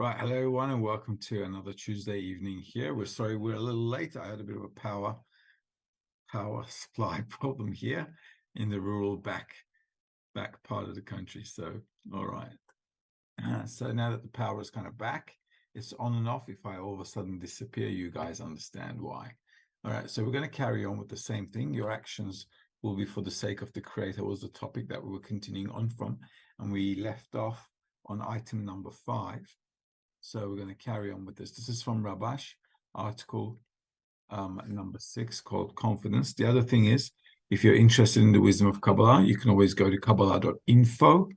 Right, hello everyone, and welcome to another Tuesday evening here. We're sorry we're a little late. I had a bit of a power supply problem here in the rural back part of the country. So, all right. So now that the power is kind of back, it's on and off. If I all of a sudden disappear, you guys understand why. All right, so we're going to carry on with the same thing. Your actions will be for the sake of the Creator was the topic that we were continuing on from, and we left off on item number 5. So we're going to carry on with this. This is from Rabash, article number 6, called Confidence. The other thing is, if you're interested in the wisdom of Kabbalah, you can always go to Kabbalah.info,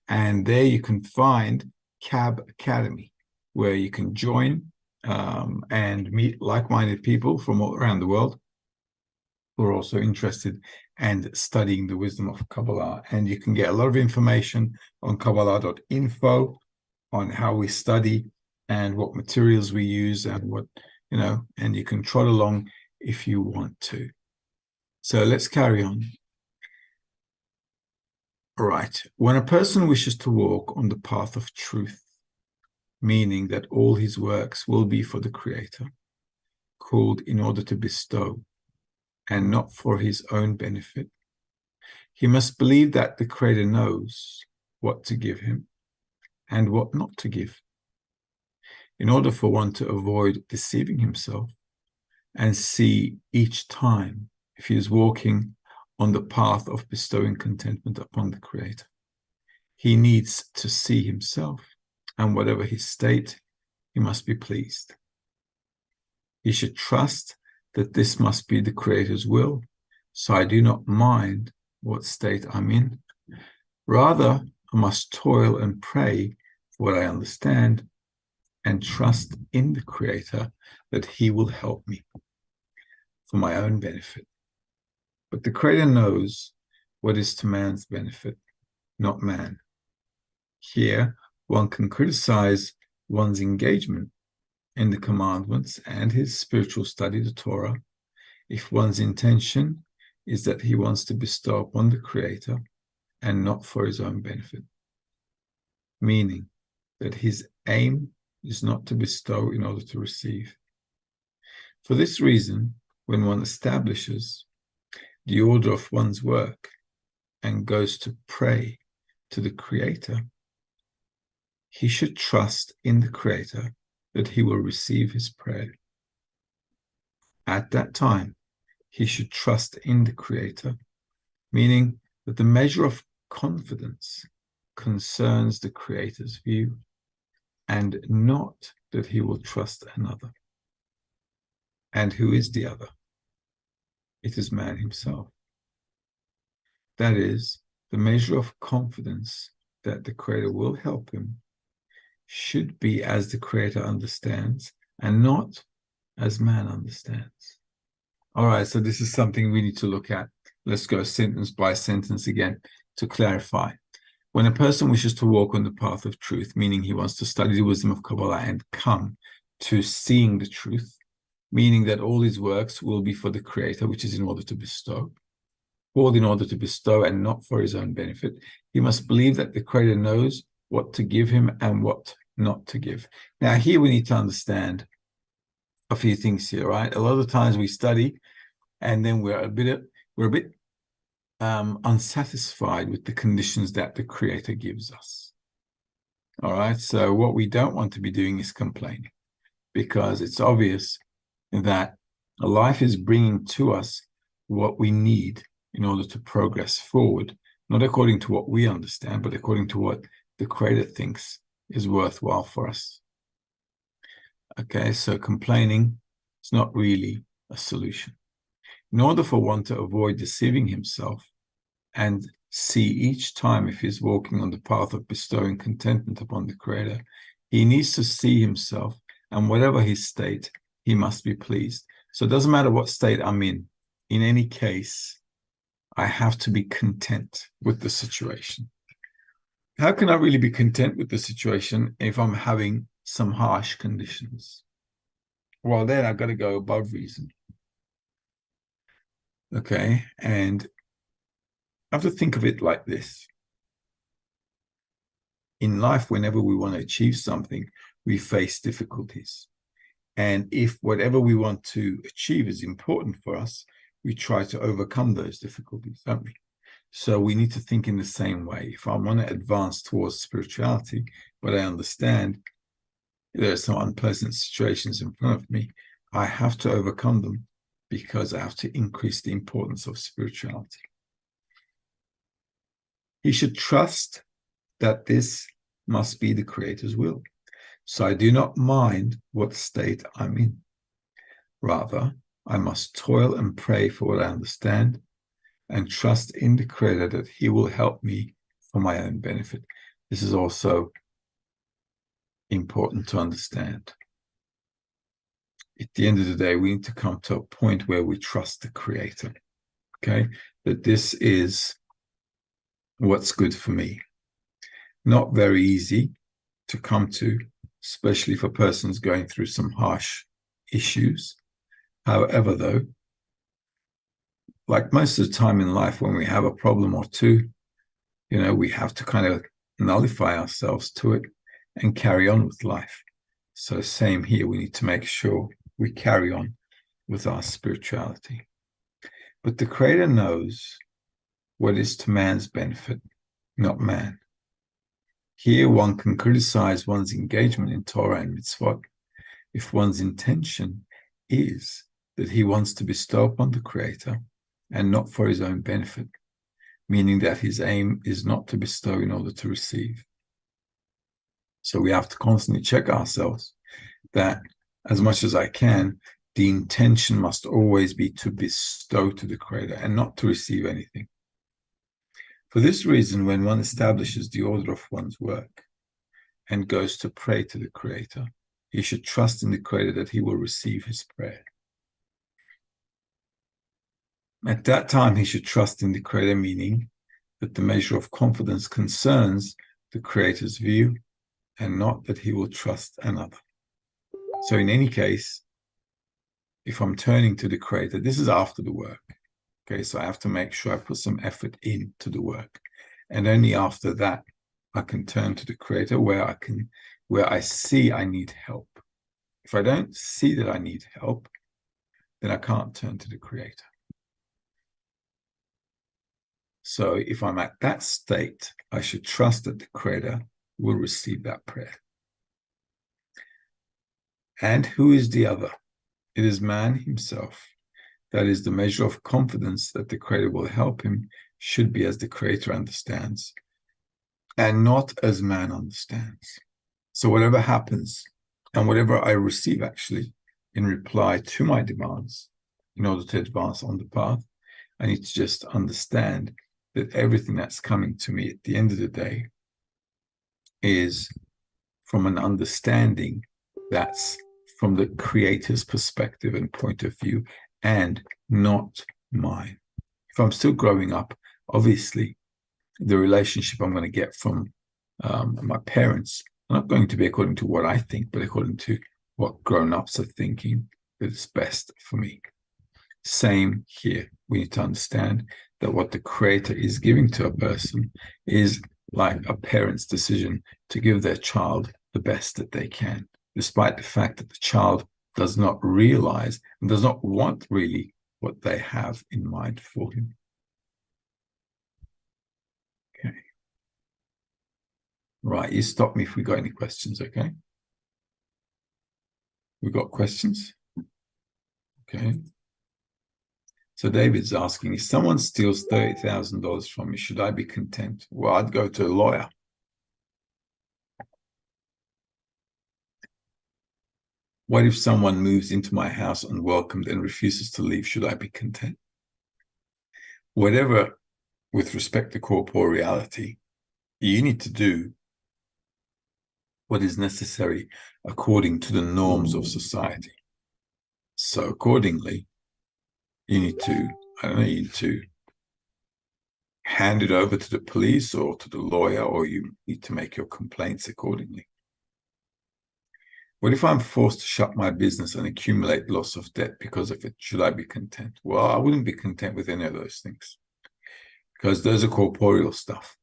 and there you can find Cab Academy, where you can join and meet like-minded people from all around the world who are also interested and studying the wisdom of Kabbalah. And you can get a lot of information on Kabbalah.info on how we study and what materials we use and what, and you can trot along if you want to. So let's carry on. All right. When a person wishes to walk on the path of truth, meaning that all his works will be for the Creator, called in order to bestow, and not for his own benefit, he must believe that the Creator knows what to give him and what not to give, in order for one to avoid deceiving himself and see each time if he is walking on the path of bestowing contentment upon the Creator. He needs to see himself, and whatever his state, he must be pleased. He should trust that this must be the Creator's will, so I do not mind what state I'm in. Rather, I must toil and pray for what I understand and trust in the Creator that he will help me for my own benefit. But the Creator knows what is to man's benefit, not man. Here, one can criticize one's engagement in the commandments and his spiritual study, the Torah, if one's intention is that he wants to bestow upon the Creator and not for his own benefit, meaning that his aim is not to bestow in order to receive. For this reason, when one establishes the order of one's work and goes to pray to the Creator, he should trust in the Creator that he will receive his prayer. At that time, he should trust in the Creator, meaning that the measure of confidence concerns the Creator's view, and not that he will trust another. And who is the other? It is man himself. That is, the measure of confidence that the Creator will help him should be as the Creator understands, and not as man understands. All right, so this is something we need to look at. Let's go sentence by sentence again to clarify. When a person wishes to walk on the path of truth, meaning he wants to study the wisdom of Kabbalah and come to seeing the truth, meaning that all his works will be for the Creator, which is in order to bestow, called in order to bestow and not for his own benefit, he must believe that the Creator knows what to give him and what not to give. Now, here we need to understand a few things here, right? A lot of times we study and then we're a bit unsatisfied with the conditions that the Creator gives us. All right, so what we don't want to be doing is complaining, because it's obvious that life is bringing to us what we need in order to progress forward, not according to what we understand, but according to what the Creator thinks is worthwhile for us. Okay, so complaining is not really a solution. In order for one to avoid deceiving himself and see each time if he's walking on the path of bestowing contentment upon the Creator, he needs to see himself, and whatever his state, he must be pleased. So it doesn't matter what state I'm in. In any case, I have to be content with the situation. How can I really be content with the situation if I'm having some harsh conditions? Well, then I've got to go above reason. Okay, and I have to think of it like this. In life, whenever we want to achieve something, we face difficulties. And if whatever we want to achieve is important for us, we try to overcome those difficulties, don't we? So we need to think in the same way. If I want to advance towards spirituality, but I understand there are some unpleasant situations in front of me, I have to overcome them because I have to increase the importance of spirituality. He should trust that this must be the Creator's will. So I do not mind what state I'm in. Rather, I must toil and pray for what I understand and trust in the Creator that He will help me for my own benefit. This is also important to understand. At the end of the day, we need to come to a point where we trust the Creator, okay? That this is what's good for me. Not very easy to come to, especially for persons going through some harsh issues. However, though, like most of the time in life, when we have a problem or two, we have to kind of nullify ourselves to it and carry on with life. So same here, we need to make sure we carry on with our spirituality. But the Creator knows what is to man's benefit, not man. Here one can criticize one's engagement in Torah and mitzvot if one's intention is that he wants to bestow upon the Creator and not for his own benefit, meaning that his aim is not to bestow in order to receive. So we have to constantly check ourselves that as much as I can, the intention must always be to bestow to the Creator and not to receive anything. For this reason, when one establishes the order of one's work and goes to pray to the Creator, he should trust in the Creator that he will receive his prayer. At that time, he should trust in the Creator, meaning that the measure of confidence concerns the Creator's view and not that he will trust another. So in any case, if I'm turning to the Creator, this is after the work. Okay, so I have to make sure I put some effort into the work. And only after that, I can turn to the Creator where I see I need help. If I don't see that I need help, then I can't turn to the Creator. So if I'm at that state, I should trust that the Creator will receive that prayer. And who is the other? It is man himself. That is, the measure of confidence that the Creator will help him should be as the Creator understands, and not as man understands. So whatever happens, and whatever I receive actually in reply to my demands, in order to advance on the path, I need to just understand that everything that's coming to me at the end of the day is from an understanding that's from the Creator's perspective and point of view, and not mine. If I'm still growing up, obviously, the relationship I'm going to get from my parents are not going to be according to what I think, but according to what grown-ups are thinking that is best for me. Same here. We need to understand that what the Creator is giving to a person is like a parent's decision to give their child the best that they can, despite the fact that the child does not realize and does not want really what they have in mind for him. Okay. Right, you stop me if we got any questions, okay? We got questions? Okay. So David's asking, if someone steals $30,000 from me, should I be content? Well, I'd go to a lawyer. What if someone moves into my house unwelcomed and refuses to leave? Should I be content? Whatever, with respect to corporeality, you need to do what is necessary according to the norms of society. So accordingly, you need to hand it over to the police or to the lawyer, or you need to make your complaints accordingly. What if I'm forced to shut my business and accumulate loss of debt because of it? Should I be content? Well, I wouldn't be content with any of those things because those are corporeal stuff,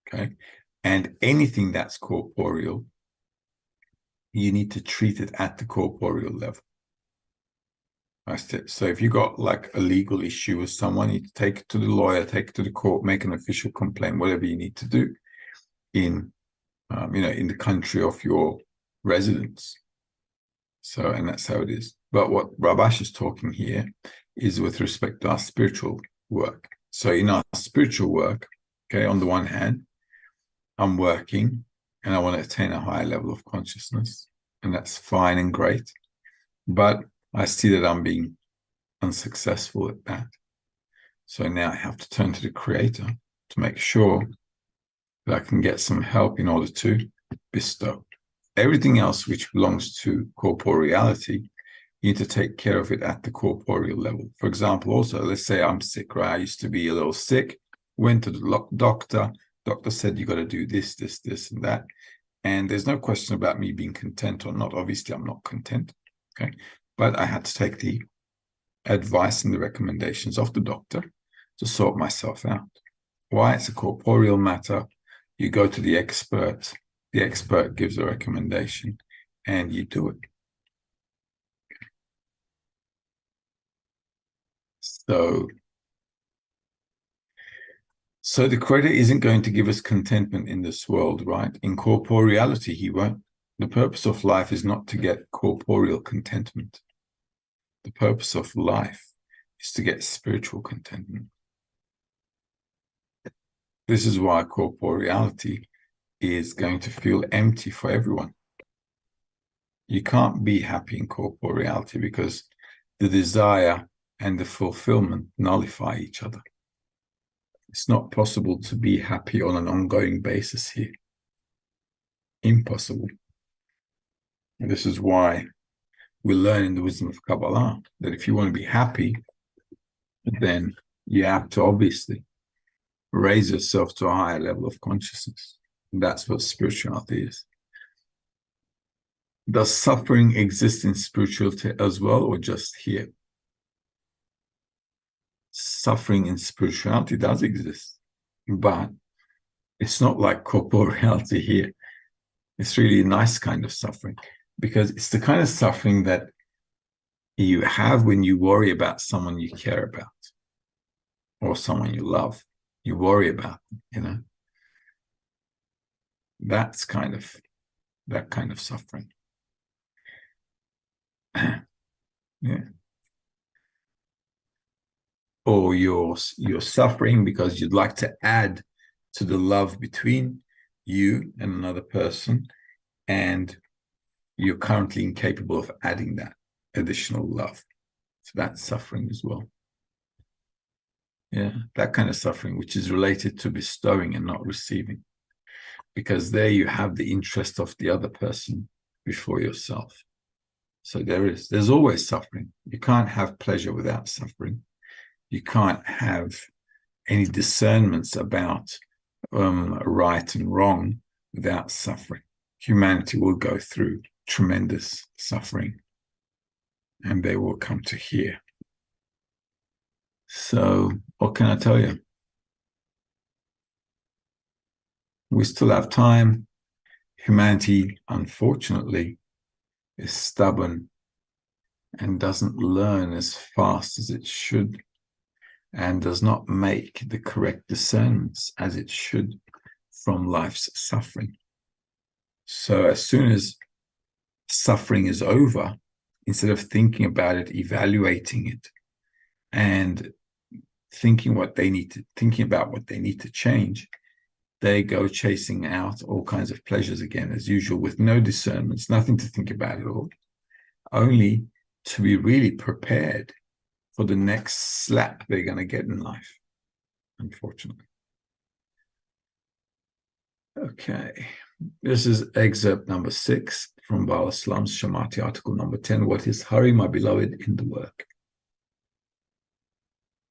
okay? And anything that's corporeal you need to treat it at the corporeal level. That's it. So if you got like a legal issue with someone, you take it to the lawyer, take it to the court, make an official complaint, whatever you need to do in, in the country of your residence. So, and that's how it is. But what Rabash is talking here is with respect to our spiritual work. So in our spiritual work, okay, on the one hand, I'm working and I want to attain a higher level of consciousness, and that's fine and great. But I see that I'm being unsuccessful at that. So now I have to turn to the Creator to make sure that I can get some help in order to bestow. Everything else which belongs to corporeality, you need to take care of it at the corporeal level. For example, also, let's say I'm sick, right? I used to be a little sick, went to the doctor. Doctor said, you got to do this, this, this, and that. And there's no question about me being content or not. Obviously, I'm not content, okay? But I had to take the advice and the recommendations of the doctor to sort myself out. Why? It's a corporeal matter. You go to the expert gives a recommendation, and you do it. So the Creator isn't going to give us contentment in this world, right? In corporeality, he won't. The purpose of life is not to get corporeal contentment. The purpose of life is to get spiritual contentment. This is why corporeality is going to feel empty for everyone. You can't be happy in corporeality because the desire and the fulfillment nullify each other. It's not possible to be happy on an ongoing basis here. Impossible. And this is why we learn in the wisdom of Kabbalah that if you want to be happy, then you have to obviously raise yourself to a higher level of consciousness. And that's what spirituality is. Does suffering exist in spirituality as well, or just here? Suffering in spirituality does exist, but it's not like corporeality here. It's really a nice kind of suffering, because it's the kind of suffering that you have when you worry about someone you care about or someone you love. You worry about them, That's that kind of suffering. Yeah. Or you're suffering because you'd like to add to the love between you and another person, and you're currently incapable of adding that additional love. So that's suffering as well. Yeah, that kind of suffering, which is related to bestowing and not receiving, because there you have the interest of the other person before yourself. So there's always suffering. You can't have pleasure without suffering. You can't have any discernments about right and wrong without suffering. Humanity will go through tremendous suffering, and they will come to here. So what can I tell you? We still have time. Humanity, unfortunately, is stubborn and doesn't learn as fast as it should, and does not make the correct discernments as it should from life's suffering. So as soon as suffering is over, instead of thinking about it, evaluating it, and thinking about what they need to change, they go chasing out all kinds of pleasures again, as usual, with no discernments, nothing to think about at all, only to be really prepared for the next slap they're going to get in life, unfortunately. Okay, this is excerpt number 6 from Baal Islam's Shamati, article number 10. What is hurry, my beloved, in the work?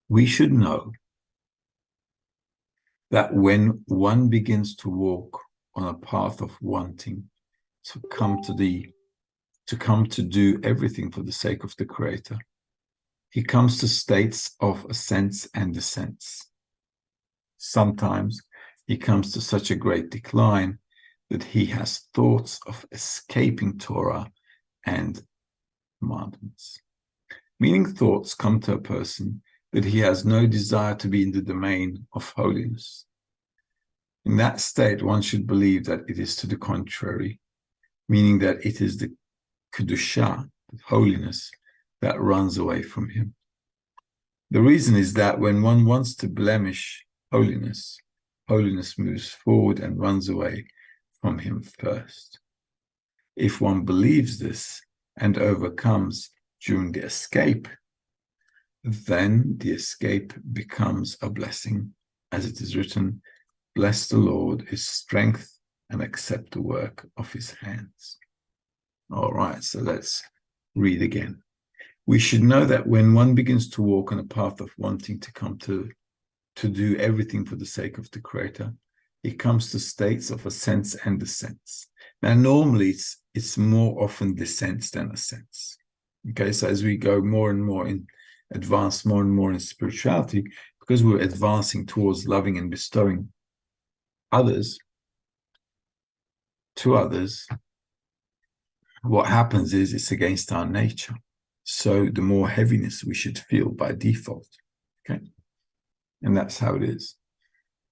We should know that when one begins to walk on a path of wanting to come to do everything for the sake of the Creator, he comes to states of ascents and descents. Sometimes he comes to such a great decline that he has thoughts of escaping Torah and commandments. Meaning thoughts come to a person that he has no desire to be in the domain of holiness. In that state, one should believe that it is to the contrary, meaning that it is the kedusha, the holiness, that runs away from him. The reason is that when one wants to blemish holiness, holiness moves forward and runs away from him first. If one believes this and overcomes during the escape, then the escape becomes a blessing, as it is written, "Bless the Lord, his strength, and accept the work of his hands." All right, so let's read again. We should know that when one begins to walk on a path of wanting to come to do everything for the sake of the Creator, it comes to states of ascents and descents. Now, normally it's more often descents than ascents. Okay, so as we go more and more in, advance more and more in spirituality, because we're advancing towards loving and bestowing others to others, what happens is it's against our nature. So the more heaviness we should feel by default. Okay, and that's how it is.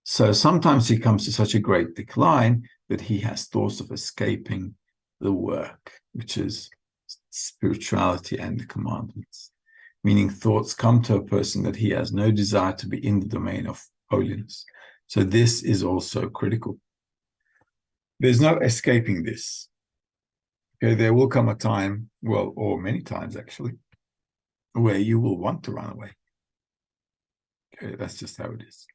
So sometimes he comes to such a great decline that he has thoughts of escaping the work, which is spirituality and the commandments. Meaning thoughts come to a person that he has no desire to be in the domain of holiness. So this is also critical. There's no escaping this. Okay, there will come a time, well, or many times actually, where you will want to run away. Okay, that's just how it is.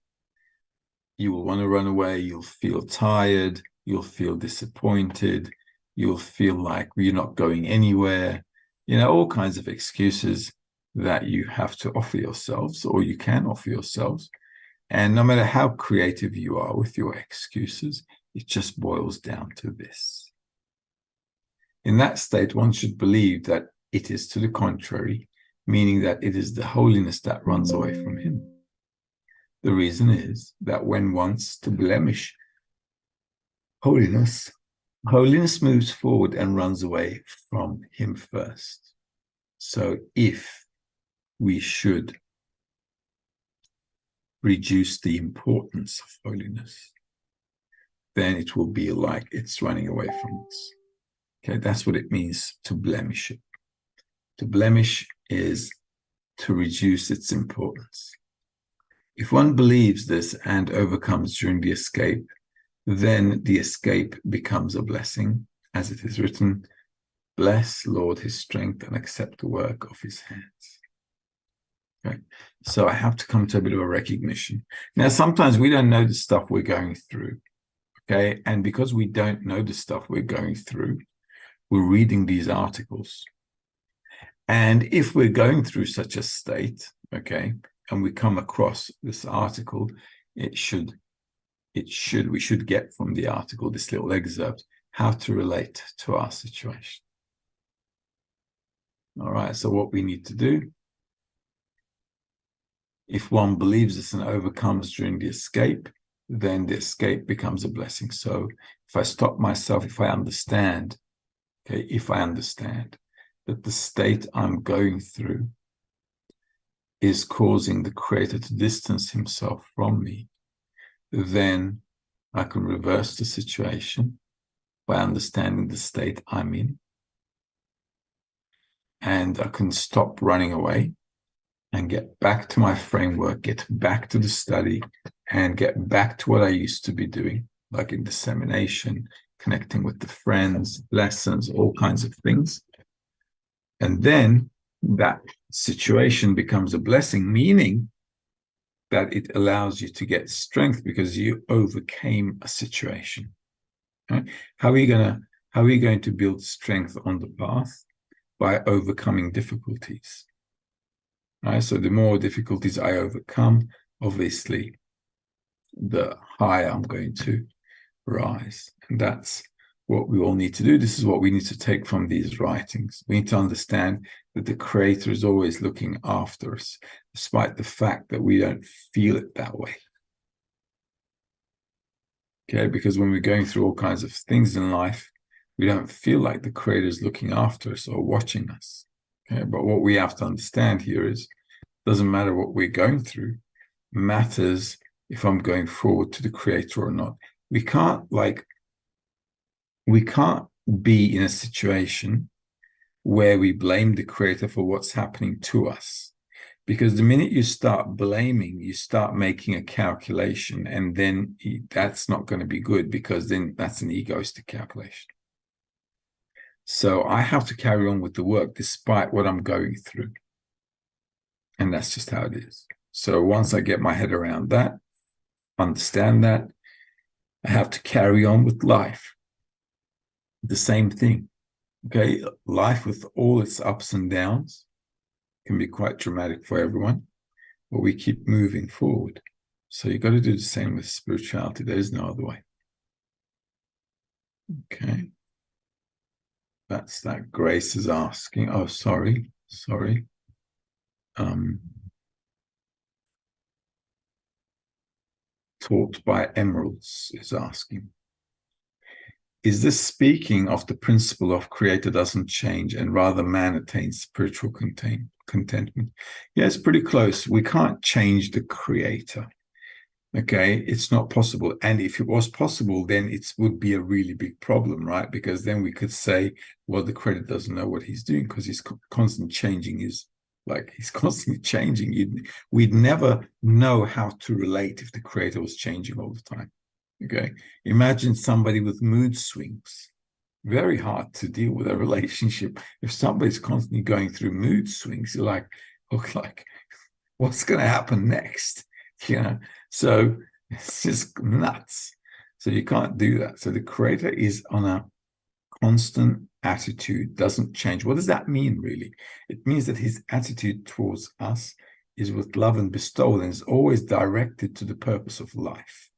You will want to run away, you'll feel tired, you'll feel disappointed, you'll feel like you're not going anywhere, all kinds of excuses that you have to offer yourselves, or you can offer yourselves. And no matter how creative you are with your excuses, it just boils down to this. In that state, one should believe that it is to the contrary, meaning that it is the holiness that runs away from him. The reason is that when wants to blemish holiness, holiness moves forward and runs away from him first. So if we should reduce the importance of holiness, then it will be like it's running away from us. Okay, that's what it means to blemish it. To blemish is to reduce its importance. If one believes this and overcomes during the escape, then the escape becomes a blessing, as it is written, "Bless Lord his strength and accept the work of his hands." Okay, so I have to come to a bit of a recognition. Now, sometimes we don't know the stuff we're going through. Okay, and because we don't know the stuff we're going through, we're reading these articles. And if we're going through such a state, okay, and we come across this article, we should get from the article, this little excerpt, how to relate to our situation. All right, so what we need to do, if one believes this and overcomes during the escape, then the escape becomes a blessing. So if I stop myself, if I understand that the state I'm going through is causing the Creator to distance himself from me, then I can reverse the situation by understanding the state I'm in. And I can stop running away and get back to my framework, get back to the study, and get back to what I used to be doing, like in dissemination, connecting with the friends, lessons, all kinds of things. And then that situation becomes a blessing, meaning that it allows you to get strength because you overcame a situation. Right? How are you going to build strength on the path? By overcoming difficulties. Right? So the more difficulties I overcome, obviously, the higher I'm going to rise. And that's what we all need to do. This is what we need to take from these writings. We need to understand that the Creator is always looking after us, despite the fact that we don't feel it that way. Okay, because when we're going through all kinds of things in life, we don't feel like the Creator is looking after us or watching us. Okay, but what we have to understand here is, it doesn't matter what we're going through, it matters if I'm going forward to the Creator or not. We can't be in a situation where we blame the Creator for what's happening to us. Because the minute you start blaming, you start making a calculation, and then that's not going to be good, because then that's an egoistic calculation. So I have to carry on with the work despite what I'm going through. And that's just how it is. So once I get my head around that, understand that, I have to carry on with life. The same thing. Okay, life with all its ups and downs can be quite dramatic for everyone, but we keep moving forward. So you've got to do the same with spirituality. There is no other way. Okay. That's that. Grace is asking. Oh, sorry. Taught by Emeralds is asking. Is this speaking of the principle of Creator doesn't change and rather man attains spiritual contentment? Yeah, it's pretty close. We can't change the Creator. Okay, it's not possible. And if it was possible, then it would be a really big problem, right? Because then we could say, well, the Creator doesn't know what he's doing because he's constantly changing he's constantly changing. We'd never know how to relate if the Creator was changing all the time. Okay, imagine somebody with mood swings. Very hard to deal with a relationship. If somebody's constantly going through mood swings, you're like, what's going to happen next? So it's just nuts. So you can't do that. So the Creator is on a constant attitude, doesn't change. What does that mean, really? It means that his attitude towards us is with love and bestowal, and is always directed to the purpose of life.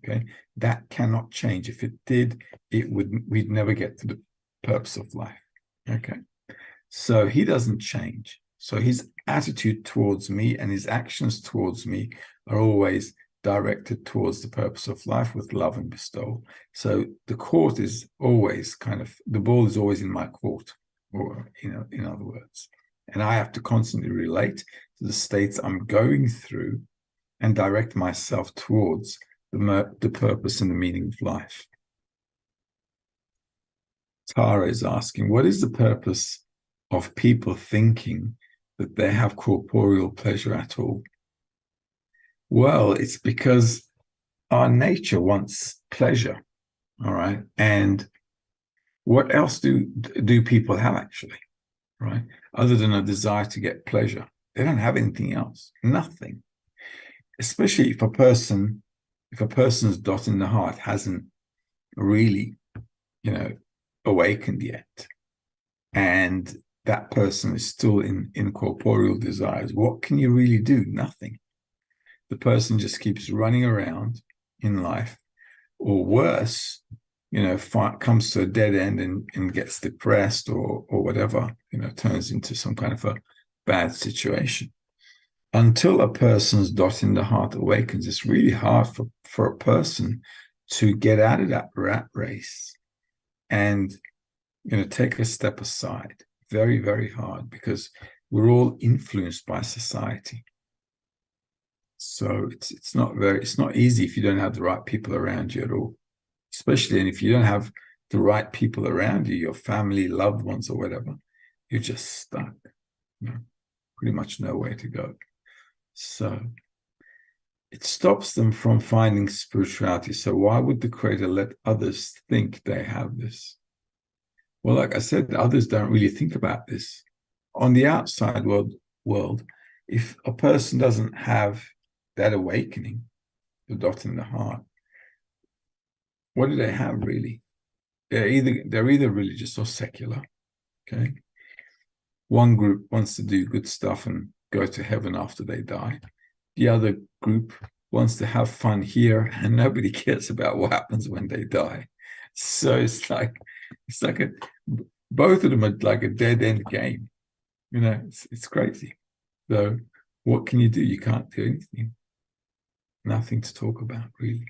Okay, that cannot change. If it did, we'd never get to the purpose of life. Okay, so he doesn't change. So his attitude towards me and his actions towards me are always directed towards the purpose of life with love and bestowal. So the court is always the ball is always in my court, or in other words, and I have to constantly relate to the states I'm going through and direct myself towards the purpose and the meaning of life. Tara is asking, what is the purpose of people thinking that they have corporeal pleasure at all? Well, it's because our nature wants pleasure, all right? And what else do people have, actually, right? Other than a desire to get pleasure. They don't have anything else, nothing. Especially if a person's dot in the heart hasn't really, awakened yet, and that person is still in corporeal desires, what can you really do? Nothing. The person just keeps running around in life, or worse, comes to a dead end and gets depressed or whatever, turns into some kind of a bad situation. Until a person's dot in the heart awakens, it's really hard for a person to get out of that rat race and take a step aside. Very, very hard, because we're all influenced by society. So it's not easy if you don't have the right people around you at all. Especially if you don't have the right people around you, your family, loved ones, or whatever, you're just stuck. Pretty much nowhere to go. So it stops them from finding spirituality. So why would the Creator let others think they have this? Well, like I said, others don't really think about this. On the outside world, if a person doesn't have that awakening, the dot in the heart, what do they have, really? They're either religious or secular. Okay. One group wants to do good stuff and go to heaven after they die. The other group wants to have fun here, and nobody cares about what happens when they die. So it's like both of them are like a dead end game. It's crazy. So what can you do? You can't do anything. Nothing to talk about, really.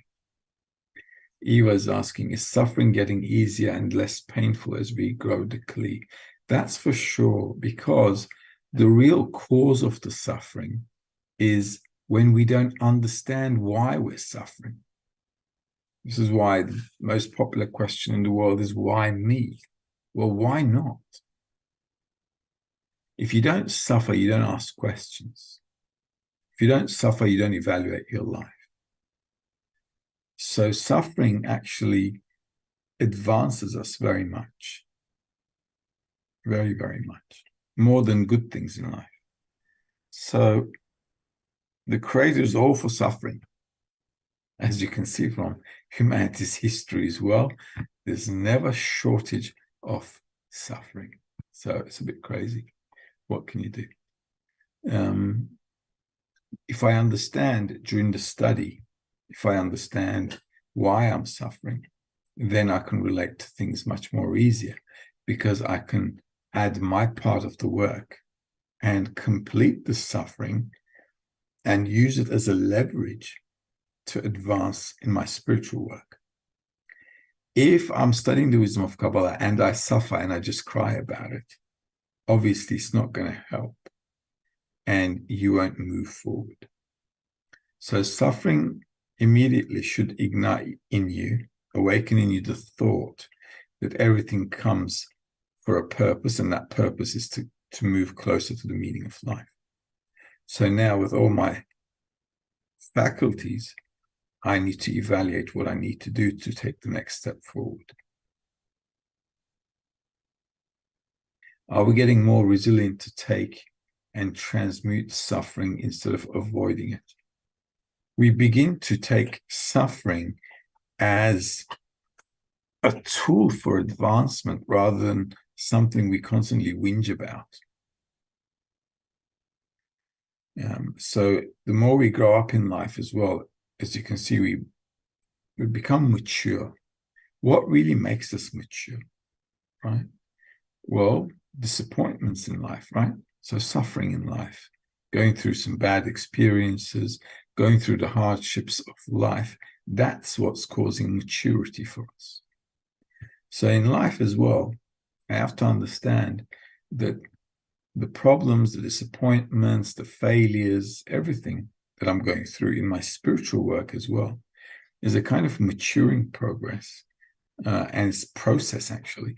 Eva is asking, is suffering getting easier and less painful as we grow the Kli? That's for sure, because the real cause of the suffering is when we don't understand why we're suffering. This is why the most popular question in the world is, why me? Well, why not? If you don't suffer, you don't ask questions. If you don't suffer, you don't evaluate your life. So suffering actually advances us very much. Very, very much. More than good things in life. So the Creator is all for suffering. As you can see from humanity's history as well, there's never shortage of suffering. So it's a bit crazy. What can you do? If I understand during the study, if I understand why I'm suffering, then I can relate to things much more easier, because I can add my part of the work and complete the suffering and use it as a leverage to advance in my spiritual work. If I'm studying the wisdom of Kabbalah and I suffer and I just cry about it, obviously it's not going to help and you won't move forward. So suffering immediately should ignite in you, awaken in you the thought that everything comes for a purpose, and that purpose is to move closer to the meaning of life. So now with all my faculties, I need to evaluate what I need to do to take the next step forward. Are we getting more resilient to take and transmute suffering instead of avoiding it? We begin to take suffering as a tool for advancement rather than something we constantly whinge about. So the more we grow up in life as well, as you can see, we become mature. What really makes us mature, right? Well, disappointments in life, right? So suffering in life, going through some bad experiences, going through the hardships of life, that's what's causing maturity for us. So in life as well, I have to understand that the problems, the disappointments, the failures, everything that I'm going through in my spiritual work as well is a kind of maturing progress, and it's process actually,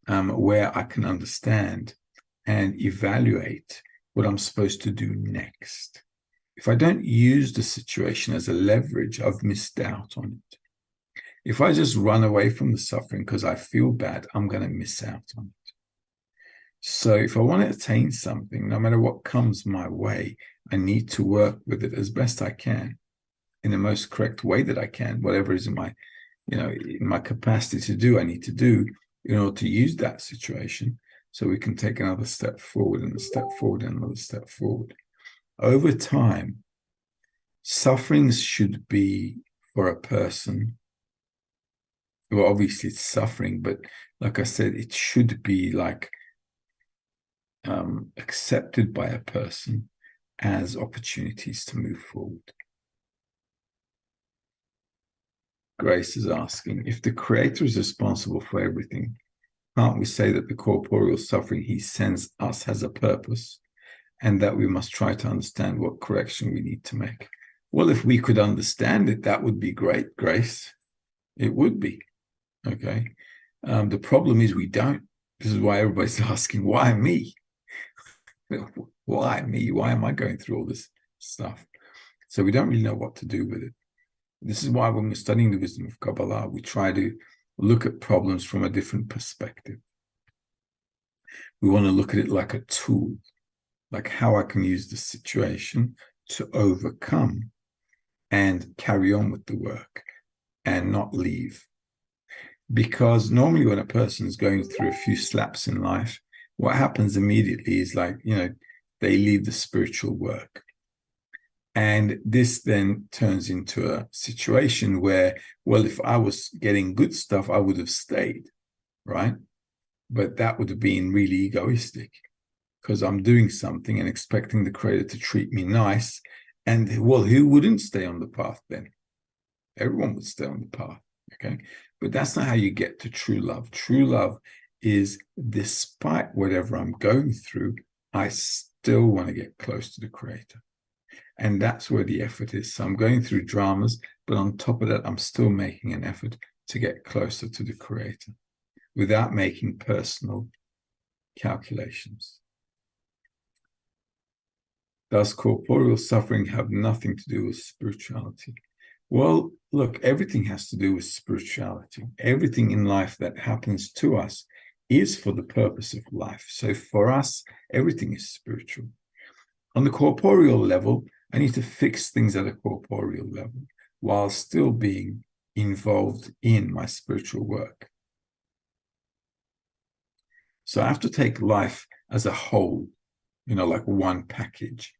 where I can understand and evaluate what I'm supposed to do next. If I don't use the situation as a leverage, I've missed out on it. If I just run away from the suffering because I feel bad, I'm going to miss out on it. So if I want to attain something, no matter what comes my way, I need to work with it as best I can in the most correct way that I can, whatever is in my, in my capacity to do, I need to do in order to use that situation so we can take another step forward and a step forward and another step forward. Over time, sufferings should be for a person. Well, obviously it's suffering, but like I said, it should be like accepted by a person as opportunities to move forward. Grace is asking, if the Creator is responsible for everything, can't we say that the corporeal suffering he sends us has a purpose, and that we must try to understand what correction we need to make? Well, if we could understand it, that would be great, Grace. It would be. Okay. The problem is we don't. This is why everybody's asking, why me? Why me? Why am I going through all this stuff? So we don't really know what to do with it. This is why when we're studying the wisdom of Kabbalah, we try to look at problems from a different perspective. We want to look at it like a tool, like how I can use the situation to overcome and carry on with the work and not leave. Because normally when a person is going through a few slaps in life, what happens immediately is like, they leave the spiritual work. And this then turns into a situation where, well, if I was getting good stuff, I would have stayed, right? But that would have been really egoistic, because I'm doing something and expecting the Creator to treat me nice. And, well, who wouldn't stay on the path then? Everyone would stay on the path, okay? But that's not how you get to true love. True love is, despite whatever I'm going through, I still want to get close to the Creator. And that's where the effort is. So I'm going through dramas, but on top of that, I'm still making an effort to get closer to the Creator without making personal calculations. Does corporeal suffering have nothing to do with spirituality? Well, look, everything has to do with spirituality. Everything in life that happens to us is for the purpose of life. So for us, everything is spiritual. On the corporeal level, I need to fix things at a corporeal level while still being involved in my spiritual work. So I have to take life as a whole, like one package.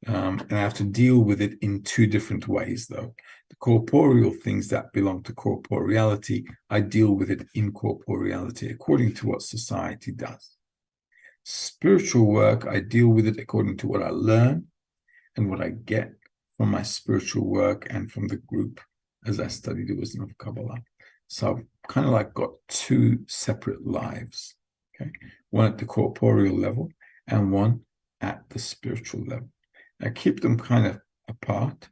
And I have to deal with it in two different ways, though. The corporeal things that belong to corporeality, I deal with it in corporeality according to what society does. Spiritual work, I deal with it according to what I learn and what I get from my spiritual work and from the group as I study the wisdom of Kabbalah. So I've kind of like got two separate lives, okay? One at the corporeal level and one at the spiritual level. I keep them kind of apart,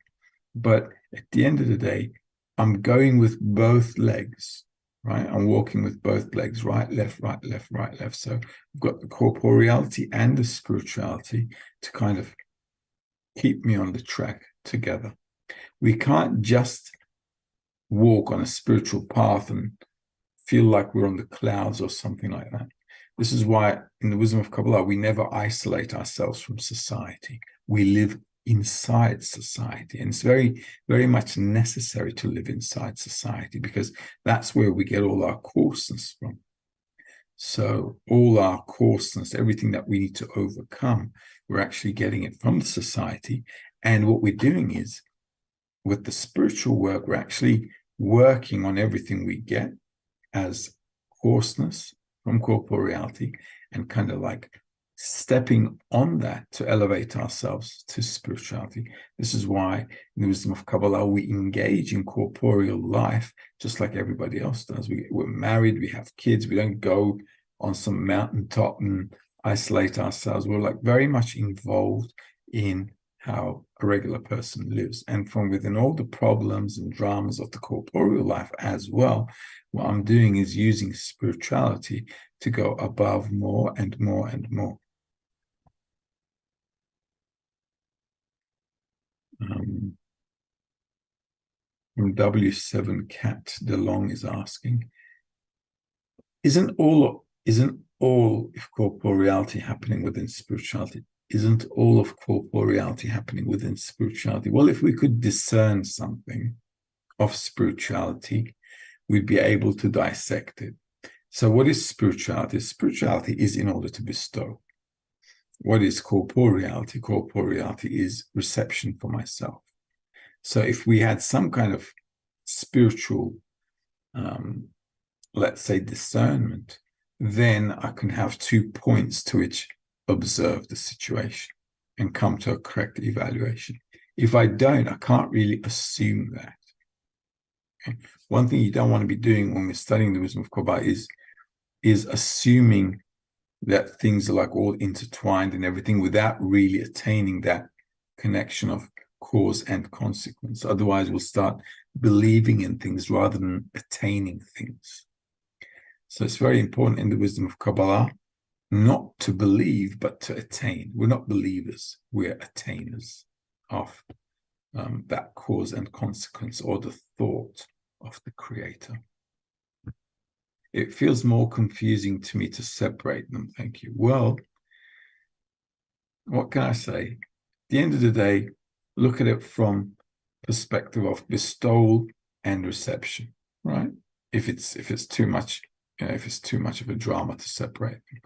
but at the end of the day, I'm going with both legs, right? I'm walking with both legs, right, left, right, left, right, left. So I've got the corporeality and the spirituality to kind of keep me on the track together. We can't just walk on a spiritual path and feel like we're on the clouds or something like that. This is why in the wisdom of Kabbalah, we never isolate ourselves from society. We live inside society. And it's very, very much necessary to live inside society because that's where we get all our coarseness from. So all our coarseness, everything that we need to overcome, we're actually getting it from society. And what we're doing is, with the spiritual work, we're actually working on everything we get as coarseness from corporeality and kind of like stepping on that to elevate ourselves to spirituality. This is why in the wisdom of Kabbalah, we engage in corporeal life just like everybody else does. We're married, we have kids, we don't go on some mountaintop and isolate ourselves. We're like very much involved in how a regular person lives. And from within all the problems and dramas of the corporeal life as well, what I'm doing is using spirituality to go above more and more and more. From W7 Cat DeLong is asking, isn't all of corporeality happening within spirituality? Isn't all of corporeality happening within spirituality? Well, if we could discern something of spirituality, we'd be able to dissect it. So what is spirituality? Spirituality is in order to bestow. What is corporeality? Corporeality is reception for myself. So if we had some kind of spiritual, let's say, discernment, then I can have 2 points to which observe the situation and come to a correct evaluation. If I don't, I can't really assume that. Okay? One thing you don't want to be doing when we're studying the wisdom of Kabbalah is assuming that things are like all intertwined and everything without really attaining that connection of cause and consequence. Otherwise, we'll start believing in things rather than attaining things. So it's very important in the wisdom of Kabbalah not to believe, but to attain. We're not believers, we're attainers of that cause and consequence or the thought of the Creator. It feels more confusing to me to separate them. Thank you. Well, what can I say? At the end of the day, look at it from perspective of bestowal and reception, right? If it's too much, if it's too much of a drama to separate them.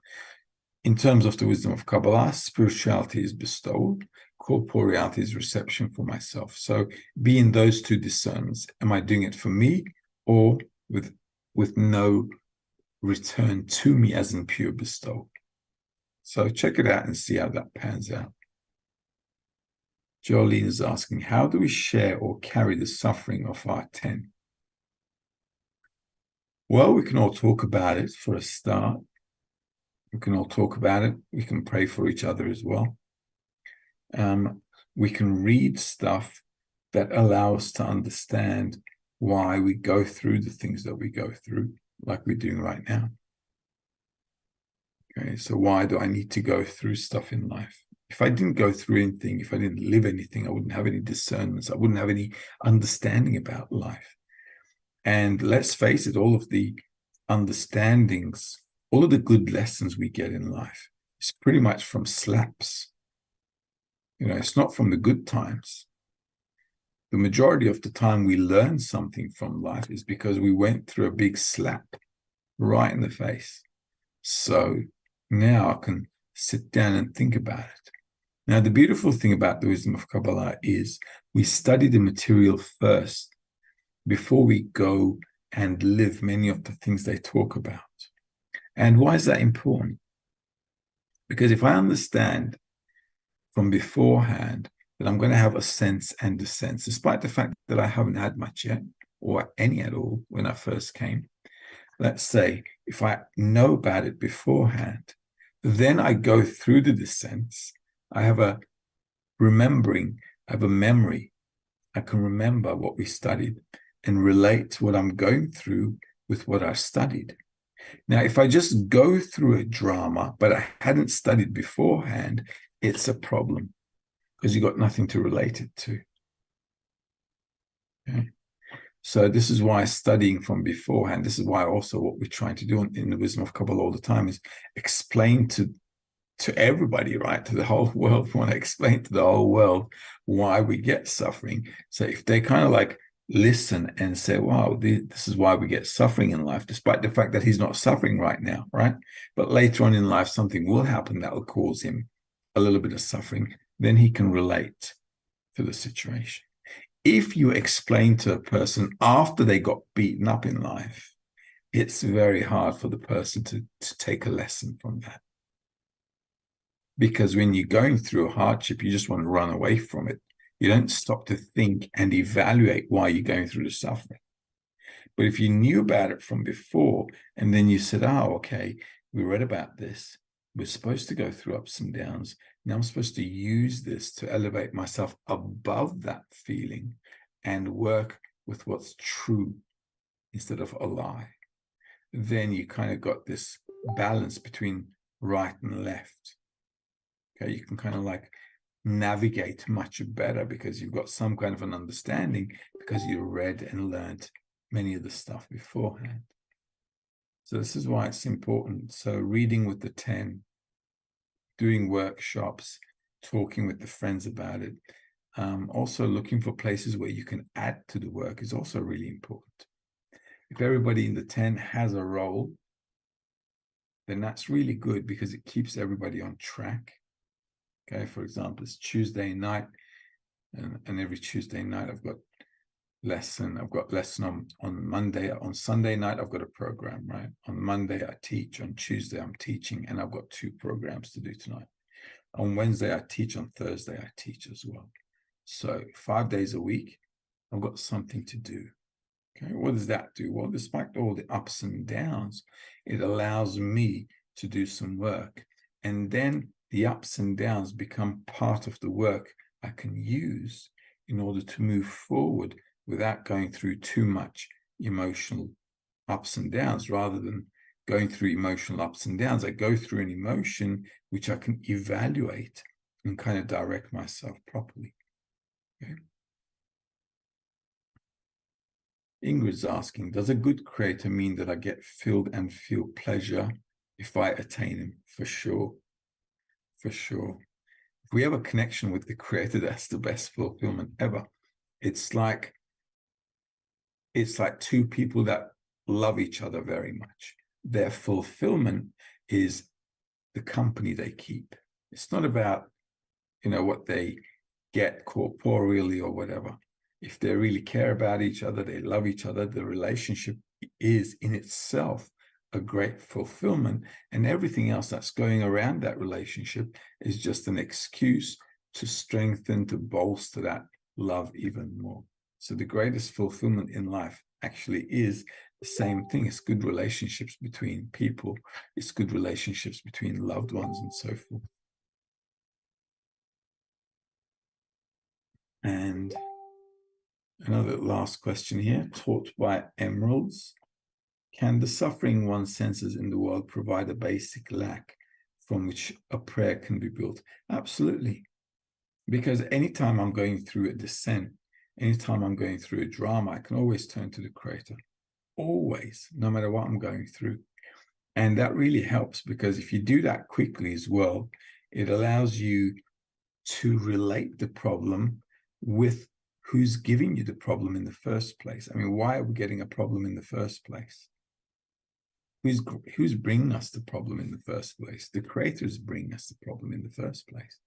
In terms of the wisdom of Kabbalah, spirituality is bestowal, corporeality is reception for myself. So be in those two discernments. Am I doing it for me or with no return to me as in pure bestowal? So check it out and see how that pans out. Jolene is asking, how do we share or carry the suffering of our 10? Well, we can all talk about it for a start. We can all talk about it. We can pray for each other as well. We can read stuff that allow us to understand why we go through the things that we go through, like we're doing right now. Okay, so why do I need to go through stuff in life? If I didn't go through anything, if I didn't live anything, I wouldn't have any discernments. I wouldn't have any understanding about life. And let's face it, all of the understandings, all of the good lessons we get in life is pretty much from slaps. It's not from the good times. The majority of the time we learn something from life is because we went through a big slap right in the face. So now I can sit down and think about it. Now, the beautiful thing about the wisdom of Kabbalah is we study the material first before we go and live many of the things they talk about. And why is that important? Because if I understand from beforehand that I'm going to have a sense and a sense, despite the fact that I haven't had much yet, or any at all when I first came, let's say if I know about it beforehand, then I go through the descents, I have a remembering, I have a memory, I can remember what we studied and relate what I'm going through with what I studied. Now, if I just go through a drama, but I hadn't studied beforehand, it's a problem because you've got nothing to relate it to. Okay? So this is why studying from beforehand, this is why also what we're trying to do in the wisdom of Kabbalah all the time is explain to everybody, right, to the whole world. We want to explain to the whole world why we get suffering. So if they kind of like listen and say, wow, this is why we get suffering in life, despite the fact that he's not suffering right now, right? But later on in life, something will happen that will cause him a little bit of suffering. Then he can relate to the situation. If you explain to a person after they got beaten up in life, it's very hard for the person to take a lesson from that. Because when you're going through a hardship, you just want to run away from it. You don't stop to think and evaluate why you're going through the suffering. But if you knew about it from before, and then you said, oh, okay, we read about this. We're supposed to go through ups and downs. Now I'm supposed to use this to elevate myself above that feeling and work with what's true instead of a lie. Then you kind of got this balance between right and left. Okay, you can kind of like navigate much better because you've got some kind of an understanding because you read and learned many of the stuff beforehand. So this is why it's important. So reading with the 10, doing workshops, talking with the friends about it, also looking for places where you can add to the work is also really important. If everybody in the 10 has a role, then that's really good because it keeps everybody on track. Okay, for example, it's Tuesday night, and every Tuesday night I've got lesson. I've got lesson on Monday. On Sunday night, I've got a program, right? On Monday, I teach. On Tuesday, I'm teaching, and I've got 2 programs to do tonight. On Wednesday, I teach. On Thursday, I teach as well. So 5 days a week, I've got something to do. Okay, what does that do? Well, despite all the ups and downs, it allows me to do some work. And then the ups and downs become part of the work I can use in order to move forward without going through too much emotional ups and downs. Rather than going through emotional ups and downs, I go through an emotion which I can evaluate and kind of direct myself properly. Okay. Ingrid's asking, does a good creator mean that I get filled and feel pleasure if I attain him? For sure. For sure. If we have a connection with the creator, that's the best fulfillment ever. It's like 2 people that love each other very much. Their fulfillment is the company they keep. It's not about, what they get corporeally or whatever. If they really care about each other, they love each other, the relationship is in itself a great fulfillment, and everything else that's going around that relationship is just an excuse to strengthen, to bolster that love even more. So the greatest fulfillment in life actually is the same thing. It's good relationships between people. It's good relationships between loved ones and so forth. And another last question here, taught by emeralds. Can the suffering one senses in the world provide a basic lack from which a prayer can be built? Absolutely. Because anytime I'm going through a descent, anytime I'm going through a drama, I can always turn to the Creator. Always, no matter what I'm going through. And that really helps, because if you do that quickly as well, it allows you to relate the problem with who's giving you the problem in the first place. I mean, why are we getting a problem in the first place? Who's bringing us the problem in the first place? The Creator is bringing us the problem in the first place.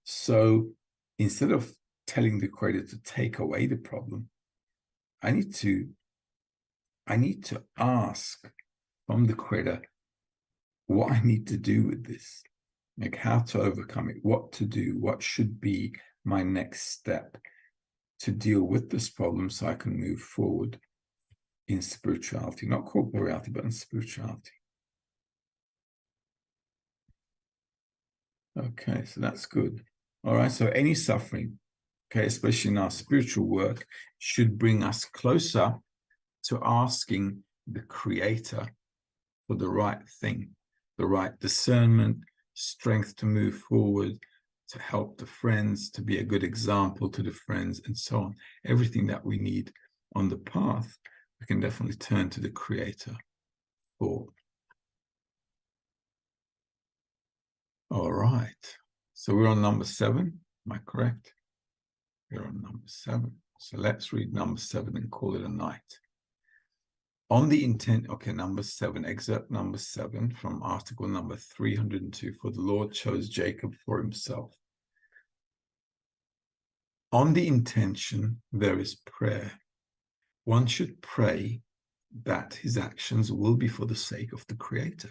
So instead of telling the Creator to take away the problem, I need to ask from the Creator what I need to do with this, like how to overcome it, what to do, what should be my next step to deal with this problem so I can move forward in spirituality, not corporeality, but in spirituality. Okay, so that's good. All right, so any suffering, okay, especially in our spiritual work, should bring us closer to asking the Creator for the right thing, the right discernment, strength to move forward, to help the friends, to be a good example to the friends, and so on. Everything that we need on the path, we can definitely turn to the Creator for. All right. So we're on number 7. Am I correct? We're on number 7. So let's read number 7 and call it a night. On the intent, okay, number 7, excerpt number 7 from article number 302, for the Lord chose Jacob for himself. On the intention, there is prayer. One should pray that his actions will be for the sake of the Creator.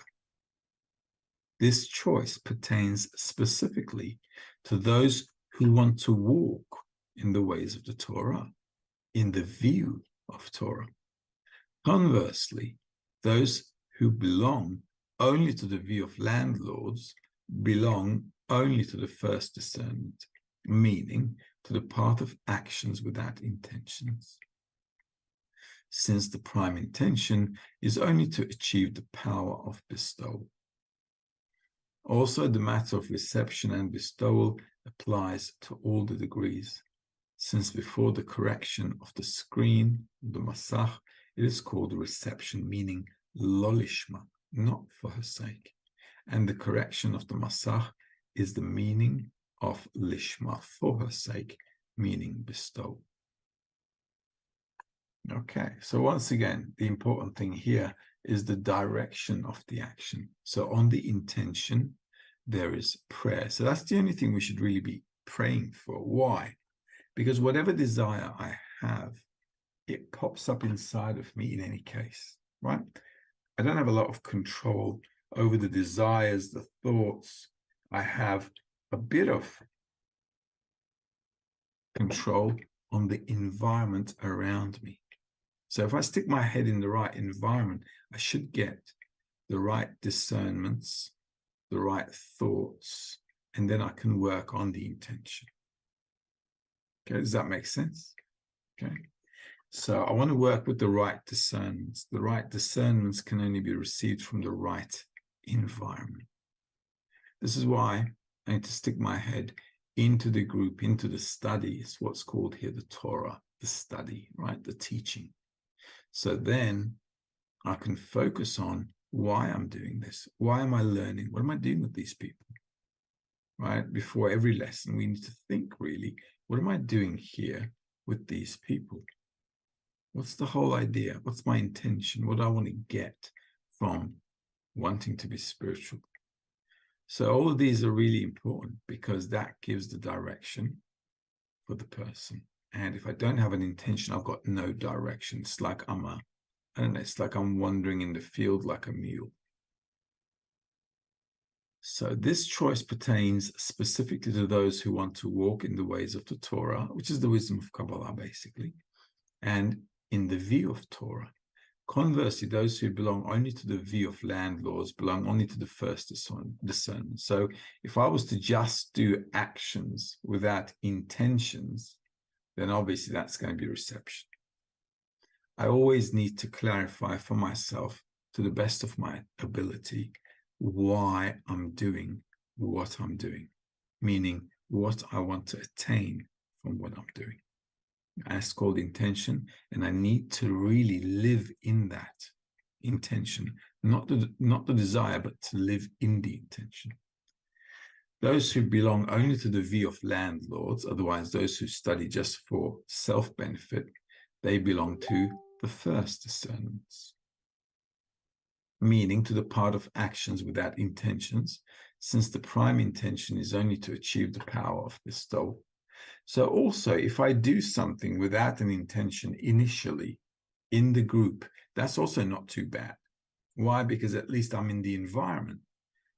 This choice pertains specifically to those who want to walk in the ways of the Torah, in the view of Torah. Conversely, those who belong only to the view of landlords belong only to the first discernment, meaning to the path of actions without intentions. Since the prime intention is only to achieve the power of bestowal. Also, the matter of reception and bestowal applies to all the degrees, since before the correction of the screen, the masach, it is called reception, meaning lolishma, not for her sake. And the correction of the masach is the meaning of lishma, for her sake, meaning bestow. Okay, so once again, the important thing here is the direction of the action. So on the intention, there is prayer. So that's the only thing we should really be praying for. Why? Because whatever desire I have, it pops up inside of me in any case, right? I don't have a lot of control over the desires, the thoughts. I have a bit of control on the environment around me. So if I stick my head in the right environment, I should get the right discernments, the right thoughts, and then I can work on the intention. Okay, does that make sense? Okay, so I want to work with the right discernments. The right discernments can only be received from the right environment. This is why I need to stick my head into the group, into the study. It's what's called here the Torah, the study, right? The teaching. So then I can focus on why I'm doing this. Why am I learning? What am I doing with these people? Right? Before every lesson, we need to think really, what am I doing here with these people? What's the whole idea? What's my intention? What do I want to get from wanting to be spiritual? So all of these are really important because that gives the direction for the person. And if I don't have an intention, I've got no direction. It's like I don't know, it's like I'm wandering in the field like a mule. So this choice pertains specifically to those who want to walk in the ways of the Torah, which is the wisdom of Kabbalah, basically, and in the view of Torah, Conversely, those who belong only to the view of landlords belong only to the first discernment. So if I was to just do actions without intentions, then obviously that's going to be reception. I always need to clarify for myself, to the best of my ability, why I'm doing what I'm doing, meaning what I want to attain from what I'm doing. That's called intention, and I need to really live in that intention, not the desire, but to live in the intention. Those who belong only to the view of landlords, otherwise those who study just for self-benefit, they belong to the first discernments, meaning to the part of actions without intentions, since the prime intention is only to achieve the power of bestowal. So also, if I do something without an intention initially in the group, that's also not too bad. Why? Because at least I'm in the environment.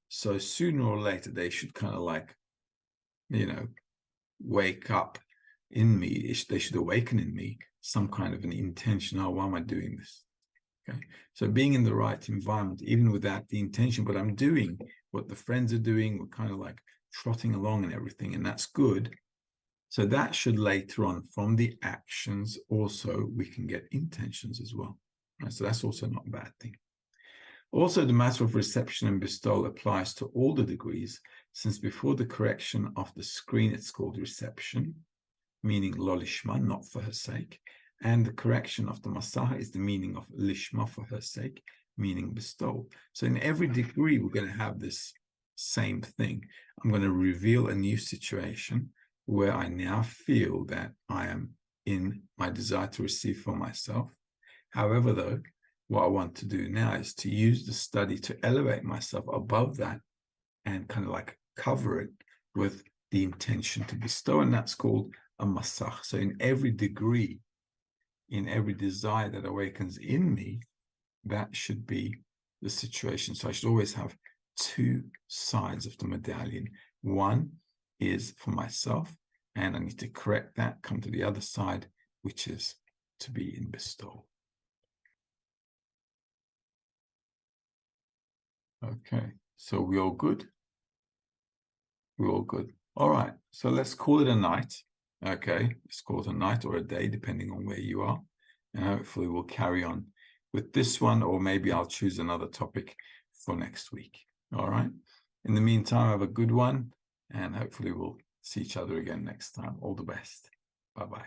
So sooner or later, they should kind of like, wake up in me. They should awaken in me some kind of an intention. Oh, why am I doing this? Okay. So being in the right environment, even without the intention, but I'm doing what the friends are doing. We're kind of like trotting along and everything, and that's good. So that should later on, from the actions, also we can get intentions as well. Right? So that's also not a bad thing. Also, the matter of reception and bestowal applies to all the degrees, since before the correction of the screen, it's called reception, meaning lo lishma, not for her sake. And the correction of the masaha is the meaning of lishma, for her sake, meaning bestow. So in every degree, we're going to have this same thing. I'm going to reveal a new situation where I now feel that I am in my desire to receive for myself. However, though, what I want to do now is to use the study to elevate myself above that and kind of like cover it with the intention to bestow, and that's called a masach. So in every degree, in every desire that awakens in me, that should be the situation. So I should always have two sides of the medallion. One is for myself, and I need to correct that, come to the other side, which is to be in bestowal. Okay, so we all good? We're all good. All right, so let's call it a night. Okay, let's call it a night or a day, depending on where you are. And hopefully we'll carry on with this one, or maybe I'll choose another topic for next week. All right. In the meantime, have a good one, and hopefully we'll see each other again next time. All the best. Bye-bye.